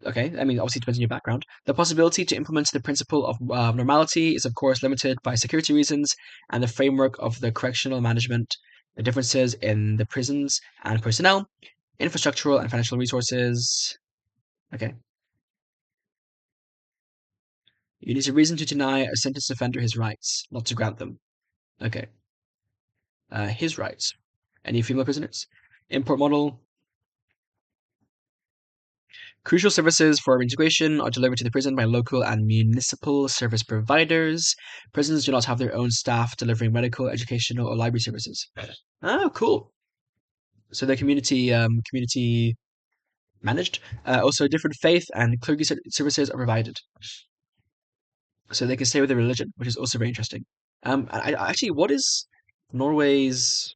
Okay, I mean, obviously it depends on your background. The possibility to implement the principle of normality is, of course, limited by security reasons and the framework of the correctional management, the differences in the prisons and personnel, infrastructural and financial resources. Okay, you need a reason to deny a sentenced offender his rights, not to grant them. Okay, his rights. Any female prisoners? Import model. Crucial services for integration are delivered to the prison by local and municipal service providers. Prisons do not have their own staff delivering medical, educational, or library services. Oh, cool. So they're community managed. Also, different faith and clergy services are provided, so they can stay with their religion, which is also very interesting. Actually, what is Norway's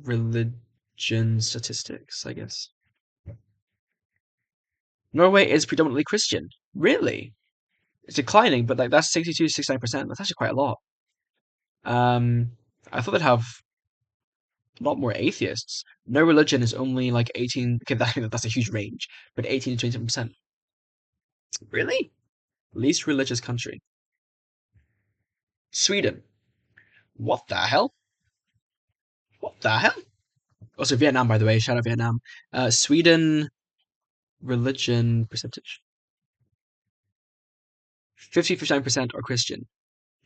religion statistics? I guess Norway is predominantly Christian. Really? It's declining, but like that's 62 to 69%. That's actually quite a lot. Um, I thought they'd have. A lot more atheists. No religion is only like 18. Okay, that's a huge range, but 18 to 27%. Really? Least religious country. Sweden. What the hell? What the hell? Also, Vietnam, by the way. Shout out Vietnam. Sweden religion percentage. 59% are Christian.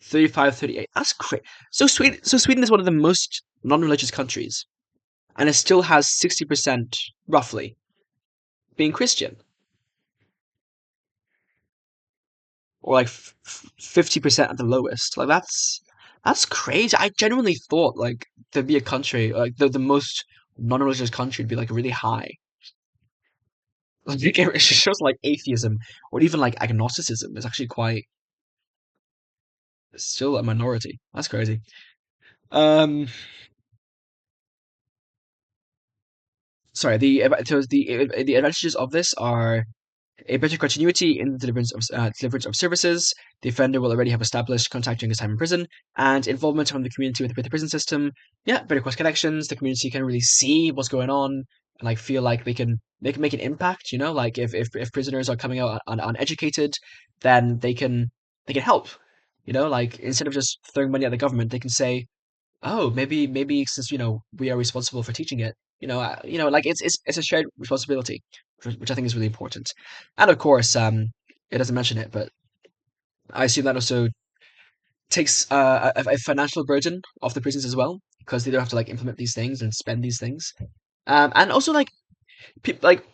35, 38. That's great. So Sweden is one of the most non-religious countries, and it still has 60% roughly being Christian, or like 50% at the lowest. Like that's crazy. I genuinely thought like there'd be a country like the most non-religious country would be like really high. Like it shows like atheism or even like agnosticism is actually quite still a minority. That's crazy. Um, sorry. The advantages of this are a better continuity in the deliverance of services. The offender will already have established contact during his time in prison, and involvement from the community with the prison system. Yeah, better cross connections. The community can really see what's going on and like feel like they can make an impact. You know, like if prisoners are coming out uneducated, then they can help. You know, like instead of just throwing money at the government, they can say, oh, maybe since we are responsible for teaching it, like it's a shared responsibility, which I think is really important. And of course, it doesn't mention it, but I assume that also takes a financial burden off the prisons as well, because they don't have to like implement these things and spend these things. And also like people like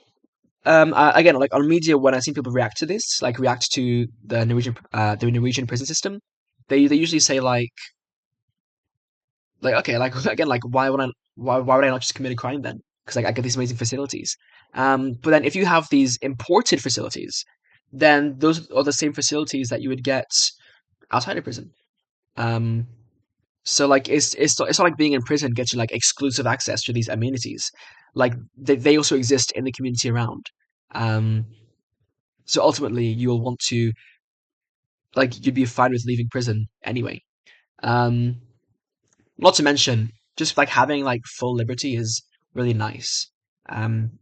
again like on media when I see people react to this, like react to the Norwegian prison system, they usually say like okay, like again, like why would I not just commit a crime then? Because like I get these amazing facilities. But then if you have these imported facilities, then those are the same facilities that you would get outside of prison. Um, so like it's not like being in prison gets you like exclusive access to these amenities. Like they also exist in the community around. Um, so ultimately you will want to like you'd be fine with leaving prison anyway. Um, Not to mention, just like having like full liberty is really nice. Um,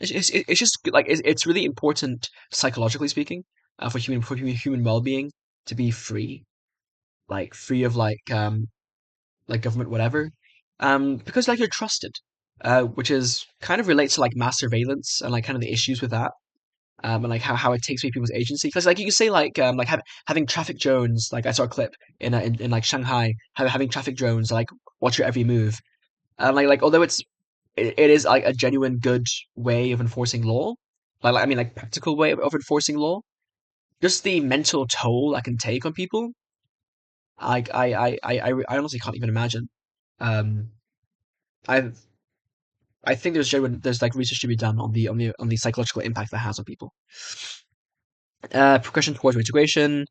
it's just like it's really important psychologically speaking, for human well being to be free, like free of like government whatever, because like you're trusted, which is kind of relates to like mass surveillance and like kind of the issues with that. And like how it takes away people's agency. Because like you can say like having traffic drones. Like I saw a clip in like Shanghai, having traffic drones like watch your every move. And like although it is like a genuine good way of enforcing law, like I mean like practical way of enforcing law. Just the mental toll that can take on people, I honestly can't even imagine. Um, I I think there's like research to be done on the psychological impact that has on people. Progression towards integration.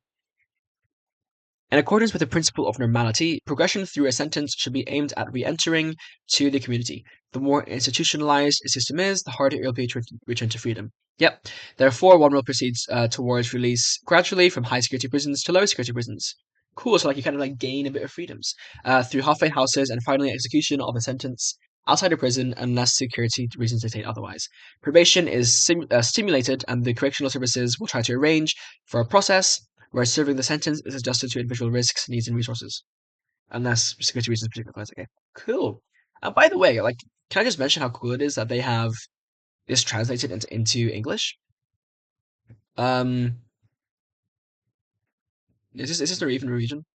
In accordance with the principle of normality, progression through a sentence should be aimed at re-entering to the community. The more institutionalized a system is, the harder it will be to return to freedom. Yep. Therefore, one will proceeds towards release gradually from high security prisons to low security prisons. Cool. So, like, you kind of like gain a bit of freedoms through halfway houses and finally execution of a sentence outside of prison unless security reasons dictate otherwise. Probation is stimulated, and the correctional services will try to arrange for a process where serving the sentence is adjusted to individual risks, needs, and resources, unless security reasons particularly applies. Okay, cool. By the way, like, can I just mention how cool it is that they have this translated into English? Um, is this not even Norwegian?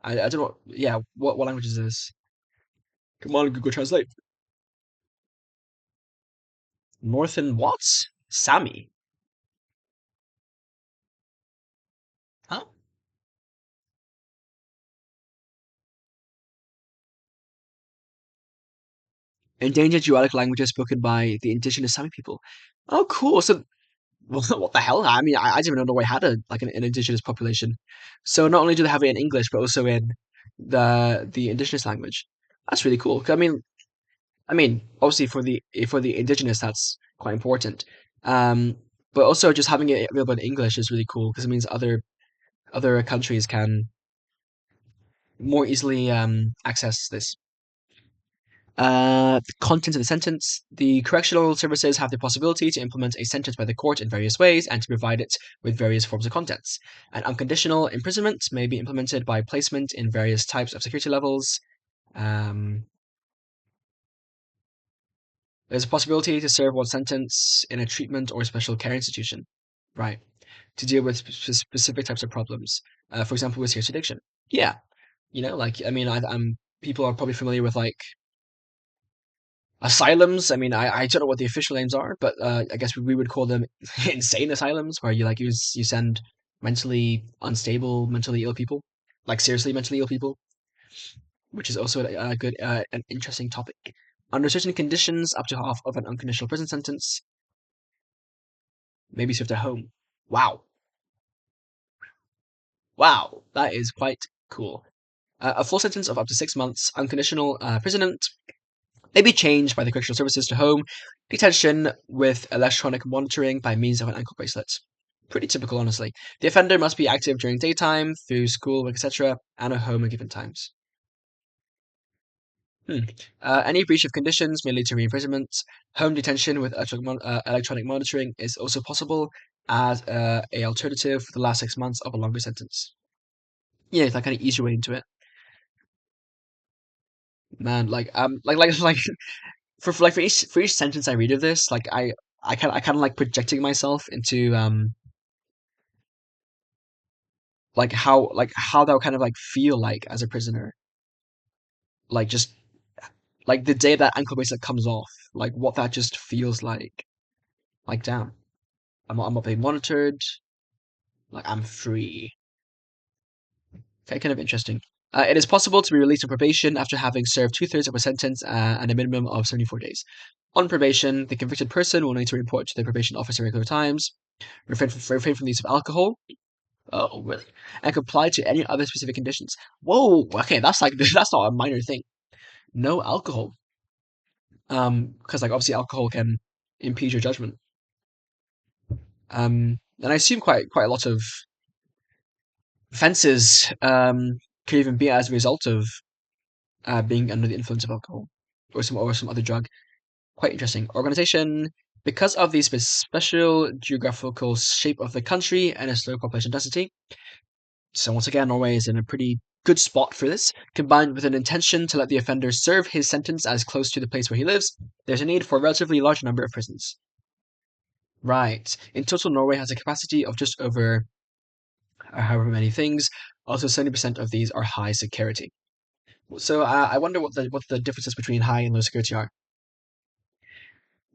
I don't know. Yeah, what language is this? Come on, Google Translate. Northern what? Sami. Huh? Endangered Uralic languages spoken by the indigenous Sami people. Oh, cool. So what the hell? I mean, I didn't even know Norway had an indigenous population. So not only do they have it in English, but also in the indigenous language. That's really cool. 'Cause I mean, obviously for the indigenous, that's quite important. Um, but also just having it available in English is really cool because it means other countries can more easily access this. The content of the sentence. The correctional services have the possibility to implement a sentence by the court in various ways and to provide it with various forms of contents. An unconditional imprisonment may be implemented by placement in various types of security levels. Um, there's a possibility to serve one sentence in a treatment or special care institution. Right. To deal with specific types of problems. For example, with serious addiction. Yeah. Like, I mean, I'm people are probably familiar with like asylums. I mean, I don't know what the official names are, but I guess we would call them insane asylums, where you send mentally unstable, mentally ill people, like seriously mentally ill people, which is also a good, an interesting topic. Under certain conditions, up to half of an unconditional prison sentence may be served at home. Wow, wow, that is quite cool. A full sentence of up to 6 months, unconditional imprisonment may be changed by the correctional services to home detention with electronic monitoring by means of an ankle bracelet. Pretty typical, honestly. The offender must be active during daytime, through school, etc., and at home at given times. Any breach of conditions may lead to re-imprisonment. Home detention with electronic monitoring is also possible as a alternative for the last 6 months of a longer sentence. Yeah, it's that kind of easier way into it. Man, like for each sentence I read of this, like I kind of like projecting myself into like how that would kind of like feel like as a prisoner, like just like the day that ankle bracelet comes off, like what that just feels like. Like damn, I'm not being monitored. Like I'm free. Okay, kind of interesting. It is possible to be released on probation after having served two-thirds of a sentence and a minimum of 74 days. On probation, the convicted person will need to report to the probation officer regular times, refrain from the use of alcohol. Oh, really? And comply to any other specific conditions. Whoa, okay, that's like that's not a minor thing. No alcohol. Because like obviously alcohol can impede your judgment. And I assume quite a lot of offences could even be as a result of being under the influence of alcohol or some other drug. Quite interesting. Organization. Because of the special geographical shape of the country and its low population density, so once again, Norway is in a pretty good spot for this. Combined with an intention to let the offender serve his sentence as close to the place where he lives, there's a need for a relatively large number of prisons. Right. In total, Norway has a capacity of just over however many things. Also, 70% of these are high security. So I wonder what the differences between high and low security are.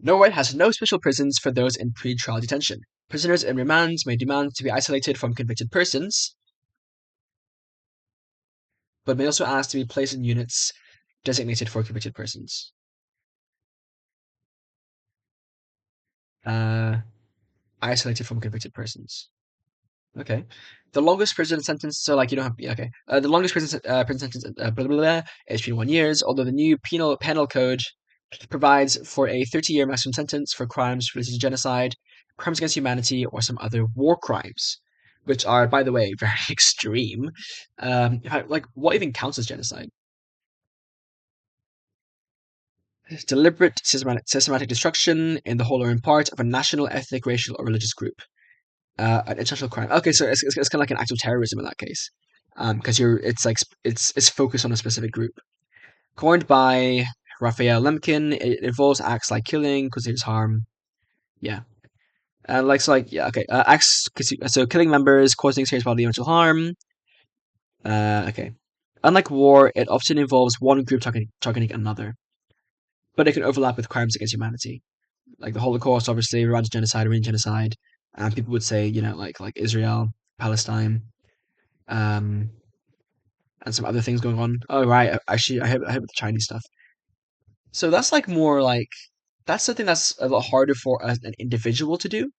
Norway has no special prisons for those in pre-trial detention. Prisoners in remands may demand to be isolated from convicted persons, but may also ask to be placed in units designated for convicted persons. Uh, Isolated from convicted persons. Okay. The longest prison sentence, so like you don't have, yeah, okay. The longest prison sentence blah, blah, blah, is 21 years, although the new penal code provides for a 30-year maximum sentence for crimes related to genocide, crimes against humanity, or some other war crimes, which are, by the way, very extreme. Like, what even counts as genocide? Deliberate, systematic destruction in the whole or in part of a national, ethnic, racial, or religious group. An international crime. Okay, so it's kind of like an act of terrorism in that case, because it's focused on a specific group. Coined by Raphael Lemkin, it involves acts like killing, cause there's harm. Yeah, yeah, okay. Acts so killing members, causing serious bodily or mental harm. Okay. Unlike war, it often involves one group targeting another, but it can overlap with crimes against humanity, like the Holocaust, obviously, Rwandan genocide, Armenian genocide, and people would say, like Israel, Palestine, um, and some other things going on. Oh right, actually, I hope the Chinese stuff. So that's like more like that's something that's a lot harder for an individual to do,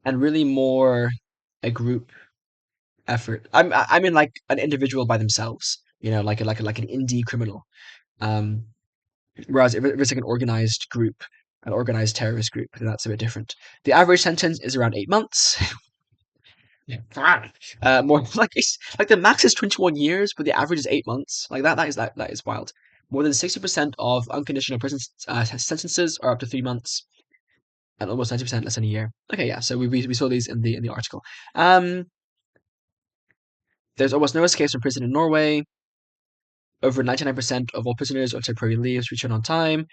and really more a group effort. I mean like an individual by themselves, like an indie criminal. Um, Whereas if it's like an organized group, an organized terrorist group, then that's a bit different. The average sentence is around 8 months. More like it's like the max is 21 years, but the average is 8 months. Like that is wild. More than 60% of unconditional prison sentences are up to 3 months, and almost 90% less than a year. Okay, yeah. So we saw these in the article. Um, there's almost no escapes from prison in Norway. Over 99% of all prisoners on temporary leaves return on time.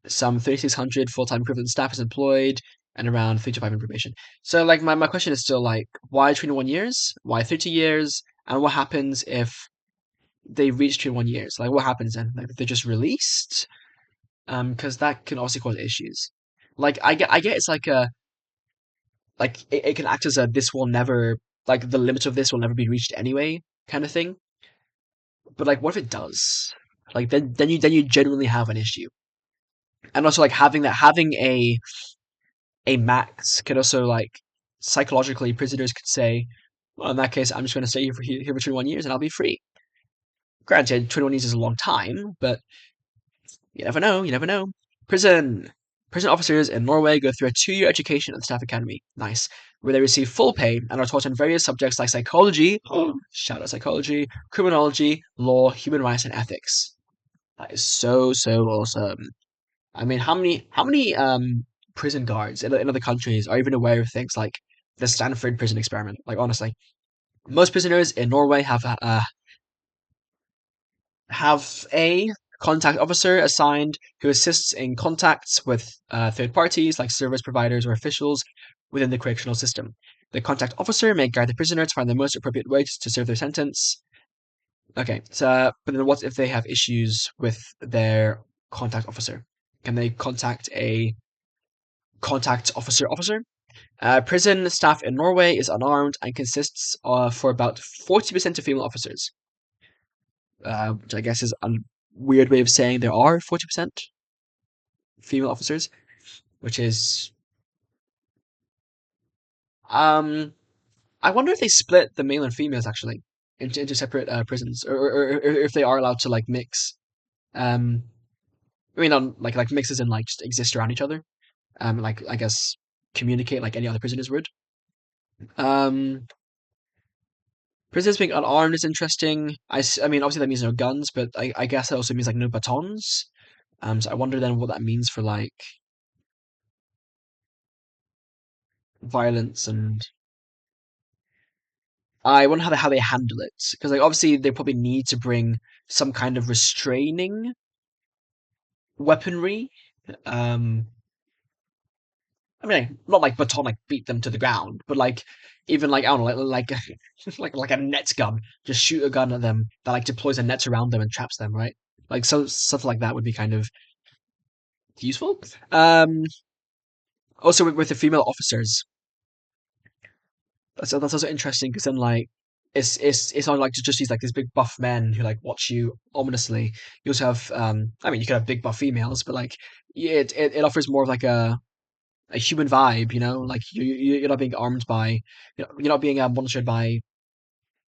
Some 3,600 full-time equivalent staff is employed, and around 3 to 5 in probation. So, like, my question is still like, why 21 years? Why 30 years? And what happens if they reach 21 years? Like, what happens then? Like, if they're just released? Because that can also cause issues. Like, I get it's like it can act as a this will never, like, the limit of this will never be reached anyway kind of thing. But like, what if it does? Like, then you genuinely have an issue. And also, like, having a max could also, like, psychologically, prisoners could say, well, in that case, I'm just going to stay here for 21 years and I'll be free. Granted, 21 years is a long time, but you never know. You never know. Prison. Prison officers in Norway go through a 2-year education at the staff academy. Nice. Where they receive full pay and are taught on various subjects like psychology, shout out psychology, criminology, law, human rights, and ethics. That is so awesome. I mean, how many prison guards in other countries are even aware of things like the Stanford prison experiment? Like, honestly, most prisoners in Norway have a contact officer assigned who assists in contacts with third parties like service providers or officials within the correctional system. The contact officer may guide the prisoner to find the most appropriate way to serve their sentence. Okay, so but then what if they have issues with their contact officer? Can they contact a contact officer? Prison staff in Norway is unarmed and consists of for about 40% of female officers, which I guess is a weird way of saying there are 40% female officers, which is um. I wonder if they split the male and females actually into separate prisons, or if they are allowed to like mix. Um, I mean, like mixes and like just exist around each other. Like I guess communicate like any other prisoners would. Um, Prisoners being unarmed is interesting. I mean, obviously that means no guns, but I guess that also means like no batons. So I wonder then what that means for like violence, and I wonder how they handle it, because like obviously they probably need to bring some kind of restraining weaponry. Um, I mean, not like baton, like beat them to the ground, but like even like I don't know, like a net gun, just shoot a gun at them that like deploys a net around them and traps them, right? Like so stuff like that would be kind of useful. Also with the female officers, that's also interesting because then like it's not like just these like these big buff men who like watch you ominously. You also have I mean you could have big buff females, but like yeah, it offers more of like a human vibe, you know, like you're not being armed by, you're not being monitored by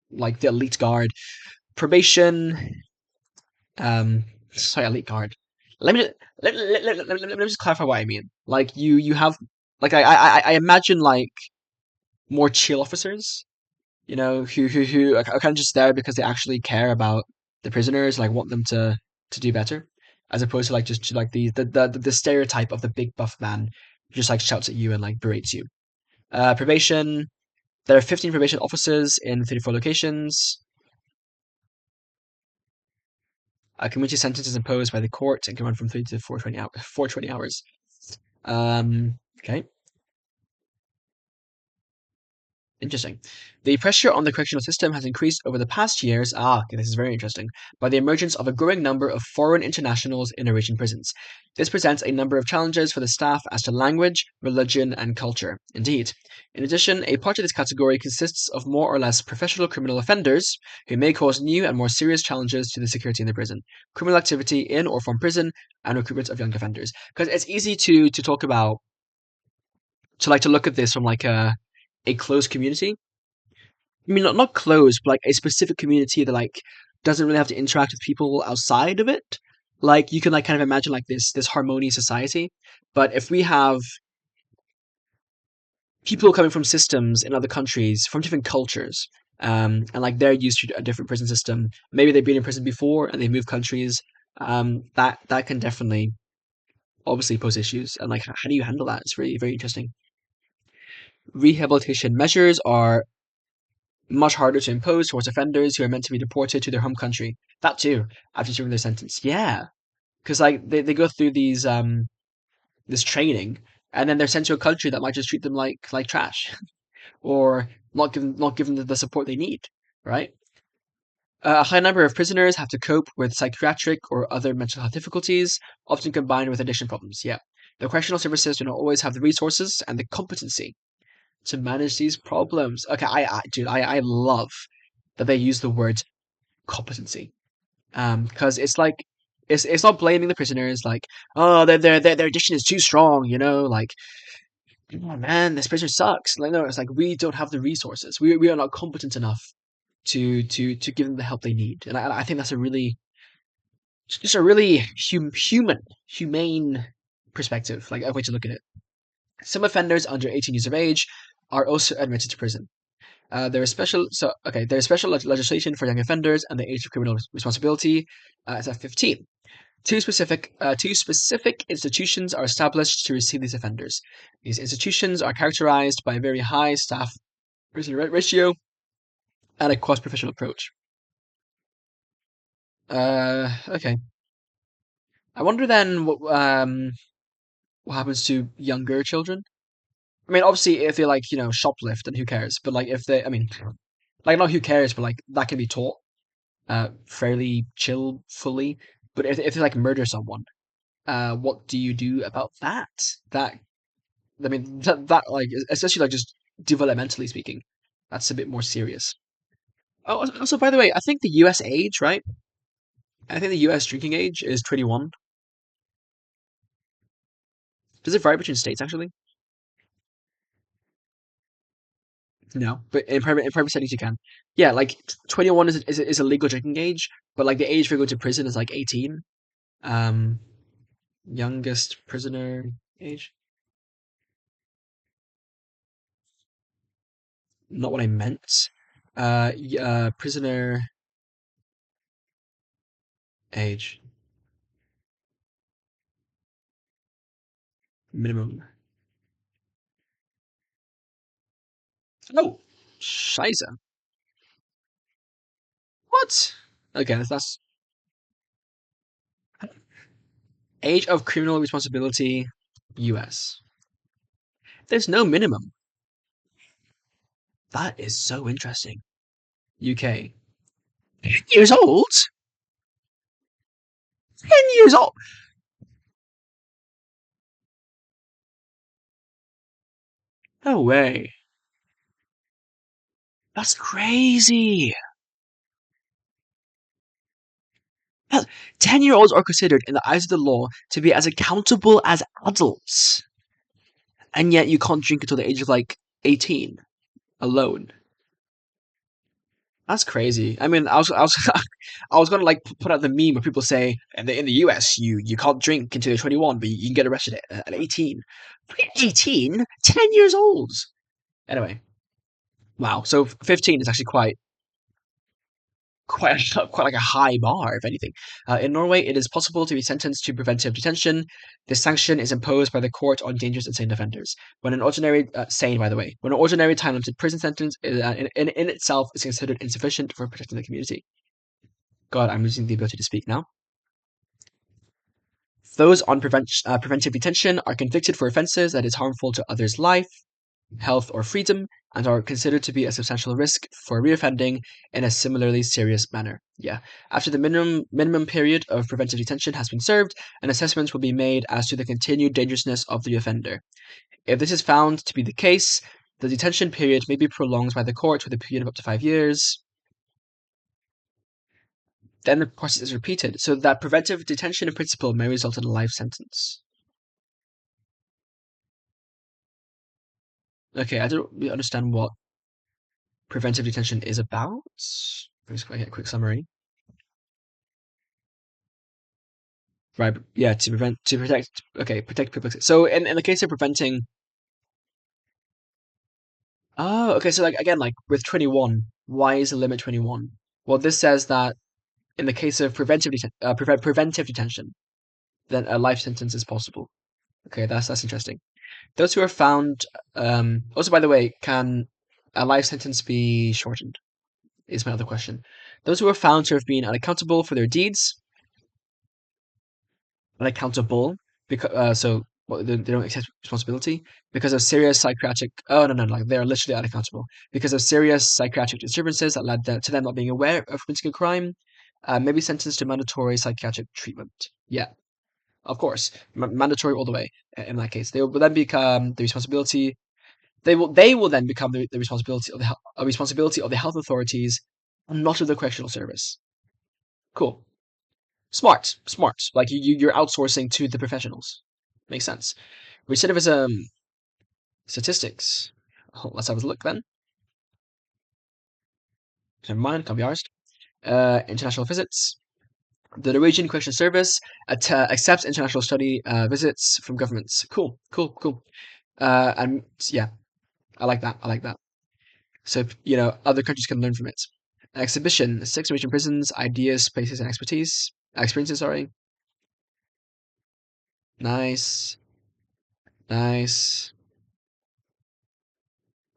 like the elite guard. Probation, sorry, elite guard. Let me let me just clarify what I mean. Like you have like I imagine like more chill officers, you know, who are kind of just there because they actually care about the prisoners, like want them to do better, as opposed to like just like the stereotype of the big buff man who just like shouts at you and like berates you. Probation. There are 15 probation officers in 34 locations. A community sentence is imposed by the court and can run from 3 to 420 hours. Okay. Interesting. The pressure on the correctional system has increased over the past years. Okay, this is very interesting. By the emergence of a growing number of foreign internationals in Norwegian prisons. This presents a number of challenges for the staff as to language, religion, and culture. Indeed. In addition, a part of this category consists of more or less professional criminal offenders who may cause new and more serious challenges to the security in the prison, criminal activity in or from prison, and recruitment of young offenders. Because it's easy to talk about, to look at this from like a closed community. I mean, not closed, but like a specific community that like doesn't really have to interact with people outside of it. Like you can like kind of imagine like this harmonious society. But if we have people coming from systems in other countries from different cultures. And like they're used to a different prison system. Maybe they've been in prison before and they move countries. That can definitely obviously pose issues. And like, how do you handle that? It's very very interesting. Rehabilitation measures are much harder to impose towards offenders who are meant to be deported to their home country. That too, after serving their sentence. Yeah, because like they go through this training, and then they're sent to a country that might just treat them like trash, or not give them the support they need. Right. A high number of prisoners have to cope with psychiatric or other mental health difficulties, often combined with addiction problems. Yeah, the correctional services do not always have the resources and the competency to manage these problems. Okay, dude, I love that they use the word competency. Because it's like it's not blaming the prisoners like, oh, their addiction is too strong, like, oh man, this prisoner sucks. Like, no, it's like we don't have the resources. We are not competent enough to give them the help they need. And I think that's just a really humane perspective, like a way to look at it. Some offenders under 18 years of age are also admitted to prison. There is special legislation for young offenders, and the age of criminal responsibility is at 15. Two specific institutions are established to receive these offenders. These institutions are characterized by a very high staff prisoner ratio and a cross-professional approach. Okay. I wonder then what happens to younger children. I mean, obviously, if they like shoplift, then who cares? But like if they, I mean, like not who cares, but like that can be taught fairly chill fully. But if they like murder someone, what do you do about that? That I mean that like especially like just developmentally speaking, that's a bit more serious. Oh, also by the way, I think the U.S. age, right? I think the U.S. drinking age is 21. Does it vary between states actually? No, but in private settings you can. Yeah, like 21 is a legal drinking age, but like the age for going to prison is like 18. Um, youngest prisoner age. Not what I meant. Prisoner age minimum. Oh, Scheiße. What? Okay, that's age of criminal responsibility, U.S. There's no minimum. That is so interesting. UK. 10 years old? 10 years old? No way. That's crazy. 10-year-olds are considered, in the eyes of the law, to be as accountable as adults. And yet you can't drink until the age of like 18 alone. That's crazy. I mean, I was gonna like put out the meme where people say, in the US, you can't drink until you're 21, but you can get arrested at 18. 18? 10 years old. Anyway, wow. So 15 is actually quite like a high bar, if anything. In Norway, it is possible to be sentenced to preventive detention. This sanction is imposed by the court on dangerous and sane offenders. When an ordinary sane, by the way, when an ordinary time limited prison sentence in itself is considered insufficient for protecting the community. God, I'm losing the ability to speak now. Those on preventive detention are convicted for offences that is harmful to others' life, health, or freedom, and are considered to be a substantial risk for reoffending in a similarly serious manner. Yeah. After the minimum period of preventive detention has been served, an assessment will be made as to the continued dangerousness of the offender. If this is found to be the case, the detention period may be prolonged by the court with a period of up to 5 years. Then the process is repeated, so that preventive detention in principle may result in a life sentence. Okay, I don't really understand what preventive detention is about. Let's get a quick summary. Right, yeah, to protect, okay, protect people. So in the case of preventing, Oh, okay. So like again, like with 21, why is the limit 21? Well, this says that in the case of preventive detention, then a life sentence is possible. Okay, that's interesting. Those who are found. Also, by the way, can a life sentence be shortened? Is my other question. Those who are found to have been unaccountable for their deeds, unaccountable because well, they don't accept responsibility because of serious psychiatric. Oh no, like they are literally unaccountable because of serious psychiatric disturbances that led to them not being aware of committing a crime. May be sentenced to mandatory psychiatric treatment. Yeah, of course, mandatory all the way. In that case, they will then become the responsibility. They will then become the responsibility of the health authorities, and not of the correctional service. Cool. Smart. Like you're outsourcing to the professionals. Makes sense. Recidivism statistics. Oh, let's have a look then. Never mind, can't be arsed. International visits. The Norwegian Correction Service accepts international study visits from governments. Cool. And yeah, I like that. I like that. So other countries can learn from it. Exhibition: six Norwegian prisons, ideas, places, and experiences. Sorry. Nice, nice.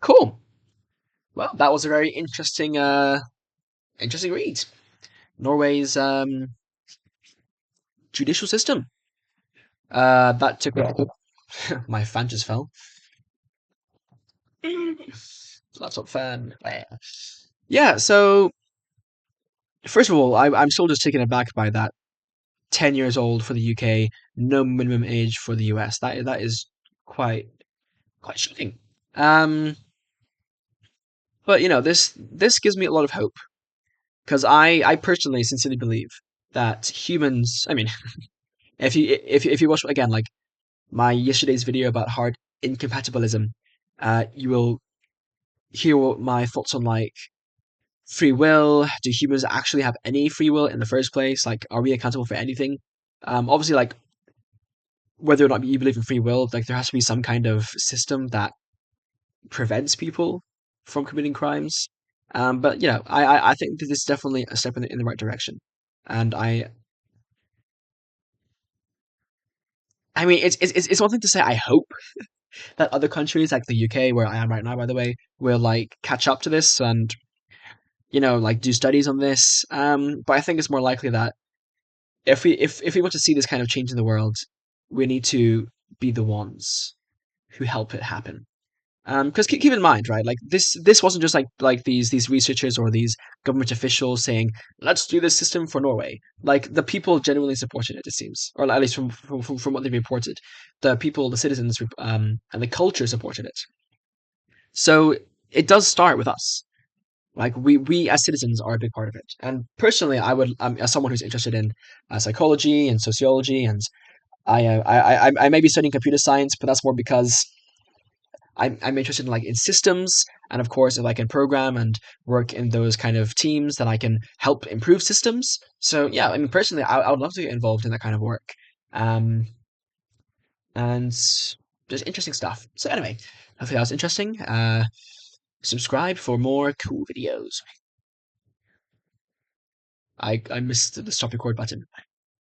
Cool. Well, that was a very interesting read. Norway's judicial system. That took my fan just fell. Laptop fan. Yeah. So first of all, I'm still just taken aback by that. 10 years old for the UK, no minimum age for the US. That is quite quite shocking. Um, but this gives me a lot of hope because I personally sincerely believe that humans. I mean, if you watch again like my yesterday's video about hard incompatibilism, you will hear what my thoughts on like free will. Do humans actually have any free will in the first place? Like, are we accountable for anything? Obviously, like whether or not you believe in free will, like there has to be some kind of system that prevents people from committing crimes. But I think this is definitely a step in the right direction, and I mean it's one thing to say I hope that other countries like the UK, where I am right now, by the way, will like catch up to this and like do studies on this. But I think it's more likely that if we want to see this kind of change in the world, we need to be the ones who help it happen. Because keep in mind, right? Like this wasn't just like these researchers or these government officials saying, "Let's do this system for Norway." Like the people genuinely supported it. It seems, or at least from what they reported, the people, the citizens, and the culture supported it. So it does start with us. Like we as citizens are a big part of it. And personally, I would, as someone who's interested in psychology and sociology, and I may be studying computer science, but that's more because I'm interested in like in systems, and of course, if I can program and work in those kind of teams, then I can help improve systems. So yeah, I mean, personally, I would love to get involved in that kind of work, um, and just interesting stuff. So anyway, hopefully that was interesting. Subscribe for more cool videos. I missed the stop record button.